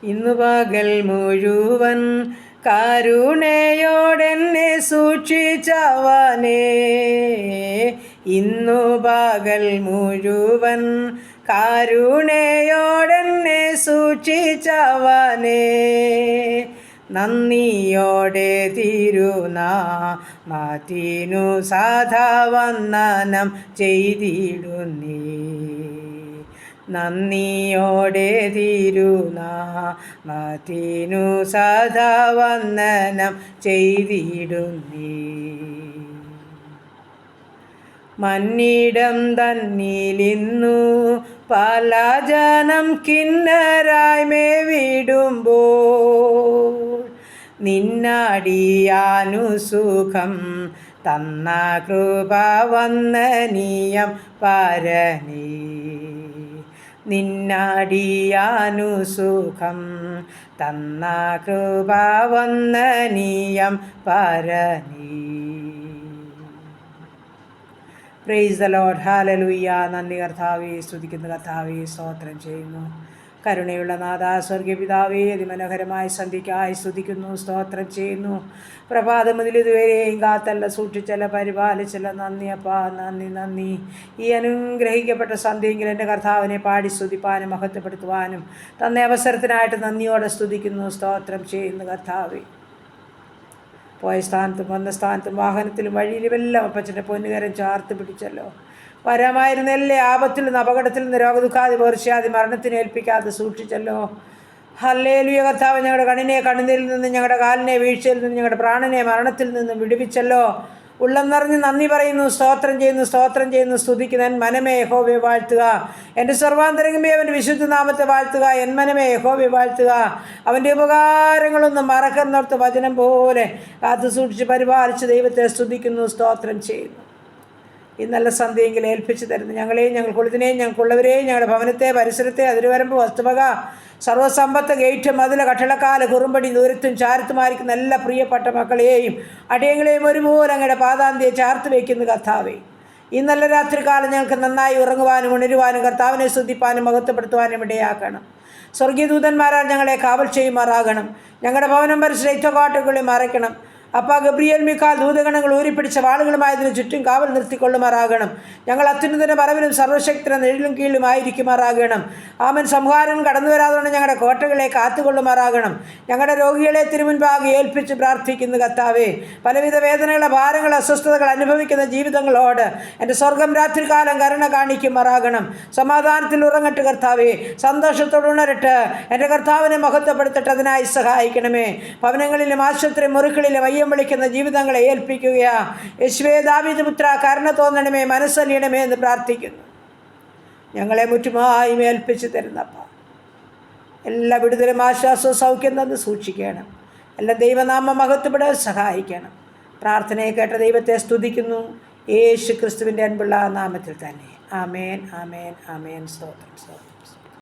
ഇന്നു പകൽ മുഴുവൻ കരുണയോടെന്നെ സൂക്ഷിച്ചവനേ, ഇന്നു പകൽ മുഴുവൻ കരുണയോടെന്നെ സൂക്ഷിച്ചവനേ, നന്ദിയോടെ തിരുനാമത്തിനു സദാ വന്ദനം ചെയ്തിടുന്നേ, നന്ദിയോടെ തിരുനാമത്തിനു സദാ വന്ദനം ചെയ്തിടുന്നേ. മന്നിടം തന്നിലിന്നു പല ജനം കിന്നരായി മേവിടുമ്പോൾ, നിന്നടിയാനു സുഖം തന്ന കൃപ വന്ദനീയം പരനേ, നിന്നടിയാനു സുഖം തന്ന കൃപ വന്ദനീയം പരനേ. Praise the lord. ഹല്ലേലൂയ. നന്ദി കർത്താവേ, സ്തുതിക്കുന്ന കർത്താവേ, സ്തോത്രം ചെയ്യുന്നു. കരുണയുള്ള നാഥ, സ്വർഗീയ പിതാവേ, അതിമനോഹരമായ സന്ധ്യയ്ക്കായി സ്തുതിക്കുന്നു, സ്തോത്രം ചെയ്യുന്നു. പ്രഭാതം മുതൽ ഇതുവരെയും കാത്തല്ല, സൂക്ഷിച്ചല്ല, പരിപാലിച്ചല്ല. നന്ദി അപ്പാ, നന്ദി നന്ദി. ഈ അനുഗ്രഹിക്കപ്പെട്ട സന്ധ്യയെങ്കിൽ എൻ്റെ കർത്താവിനെ പാടി സ്തുതിപ്പാനും മഹത്വപ്പെടുത്തുവാനും തന്ന അവസരത്തിനായിട്ട് നന്ദിയോടെ സ്തുതിക്കുന്നു, സ്തോത്രം ചെയ്യുന്നു കർത്താവേ. പോയ സ്ഥാനത്തും വന്ന സ്ഥാനത്തും വാഹനത്തിലും വഴിയിലുമെല്ലാം അപ്പച്ചൻ്റെ പൊന്നുകരം ചാർത്ത് പിടിച്ചല്ലോ. വരാമായിരുന്ന എല്ലാ ആപത്തിൽ നിന്ന്, അപകടത്തിൽ നിന്ന്, രോഗദുഃഖാതി പകർച്ചയാതി മരണത്തിന് ഏൽപ്പിക്കാതെ സൂക്ഷിച്ചല്ലോ. ഹല്ലേലൂയ കർത്താവ്. ഞങ്ങളുടെ കണ്ണിനെ കണ്ണുനീരിൽ നിന്ന്, ഞങ്ങളുടെ കാലിനെ വീഴ്ചയിൽ നിന്ന്, ഞങ്ങളുടെ പ്രാണനെ മരണത്തിൽ നിന്നും വിടുവിച്ചല്ലോ. ഉള്ളം നിറഞ്ഞ് നന്ദി പറയുന്നു, സ്തോത്രം ചെയ്യുന്നു, സ്തോത്രം ചെയ്യുന്നു. സ്തുതിക്കുന്ന എൻ മനമേ യഹോവയെ വാഴ്ത്തുക, എൻ്റെ സർവാന്തരംഗമേ അവൻ്റെ വിശുദ്ധ നാമത്തെ വാഴ്ത്തുക. എൻ മനമേ യഹോവയെ വാഴ്ത്തുക, അവൻ്റെ ഉപകാരങ്ങളൊന്നും മറക്കുന്നോർത്ത് വചനം പോലെ കാത്തു സൂക്ഷിച്ച് പരിപാലിച്ച് ദൈവത്തെ സ്തുതിക്കുന്നു, സ്തോത്രം ചെയ്യുന്നു. ഈ നല്ല സന്ധ്യയെങ്കിൽ ഏൽപ്പിച്ചു തരുന്നു ഞങ്ങളെയും ഞങ്ങൾക്കുള്ളതിനെയും ഞങ്ങൾക്കുള്ളവരെയും ഞങ്ങളുടെ ഭവനത്തെ, പരിസരത്തെ, അതിരുവരമ്പ്, വസ്തുവക, സർവ്വസമ്പത്ത്, ഗേറ്റ്, മതിൽ, കട്ടളക്കാല്, കുറുമ്പടി, ദൂരത്തും ചാരത്തുമായിരിക്കുന്ന എല്ലാ പ്രിയപ്പെട്ട മക്കളെയും അടിയങ്ങളെയും ഒരുപോലെ അങ്ങയുടെ പാദാന്തിയെ ചാർത്ത് വയ്ക്കുന്നു കർത്താവേ. ഈ നല്ല രാത്രികാലം ഞങ്ങൾക്ക് നന്നായി ഉറങ്ങുവാനും ഉണരുവാനും കർത്താവിനെ സ്തുതിപ്പാനും മഹത്വപ്പെടുത്തുവാനും ഇടയാക്കണം. സ്വർഗീയ ദൂതന്മാരാൽ ഞങ്ങളെ കാവൽ ചെയ്യുമാറാകണം. ഞങ്ങളുടെ ഭവനം പരിസര യുദ്ധക്കാട്ടുകളിൽ മറയ്ക്കണം. അപ്പാ ഗബ്രിയേൽ, മിഖാൽ ദൂതഗണങ്ങൾ ഊരിപ്പിടിച്ച വാളുകളുമായതിനു ചുറ്റും കാവൽ നിർത്തിക്കൊള്ളുമാറാകണം. ഞങ്ങൾ അത്യുന്നതന്റെ മറവിലും സർവശക്തിയുടെ നിഴലും കീഴിലുമായിരിക്കുമാറാകണം. ആമൻ. സംഹാരം കടന്നു വരാതെ ഞങ്ങളുടെ കോട്ടകളെ കാത്തുകൊള്ളുമാറാകണം. ഞങ്ങളുടെ രോഗികളെ തിരുമുൻപാകെ ഏൽപ്പിച്ച് പ്രാർത്ഥിക്കുന്നു കർത്താവേ. പലവിധ വേദനകളെ, ഭാരങ്ങൾ, അസ്വസ്ഥതകൾ അനുഭവിക്കുന്ന ജീവിതങ്ങളോട് എൻ്റെ സ്വർഗം രാത്രികാലം കരുണ കാണിക്കുമാറാകണം. സമാധാനത്തിൽ ഉറങ്ങട്ട് കർത്താവേ, സന്തോഷത്തോടെ ഉണരട്ട്. എൻ്റെ കർത്താവിനെ മഹത്വപ്പെടുത്തട്ടെ, അതിനായി സഹായിക്കണമേ. ഭവനങ്ങളിലും ആശുപത്രി മുറികളിലും വിളിക്കുന്ന ജീവിതങ്ങളെ ഏൽപ്പിക്കുകയാ. യേശുവേ, ദാവീദ് പുത്ര, കരുണ തോന്നണമേ, മനസ്സലിയണമേ എന്ന് പ്രാർത്ഥിക്കുന്നു. ഞങ്ങളെ മുറ്റുമായി ഏൽപ്പിച്ചു തരുന്നപ്പ എല്ലാ വിടുതലും ആശ്വാസവും സൗഖ്യം തന്ന് സൂക്ഷിക്കണം. എല്ലാം ദൈവനാമ മഹത്വപ്പെടാൻ സഹായിക്കണം. പ്രാർത്ഥനയെ കേട്ട ദൈവത്തെ സ്തുതിക്കുന്നു, യേശു ക്രിസ്തുവിൻ്റെ അൻപുള്ള നാമത്തിൽ തന്നെ. ആമേൻ, ആമേൻ, ആമേൻ. സ്തോത്രം, സ്തോത്രം.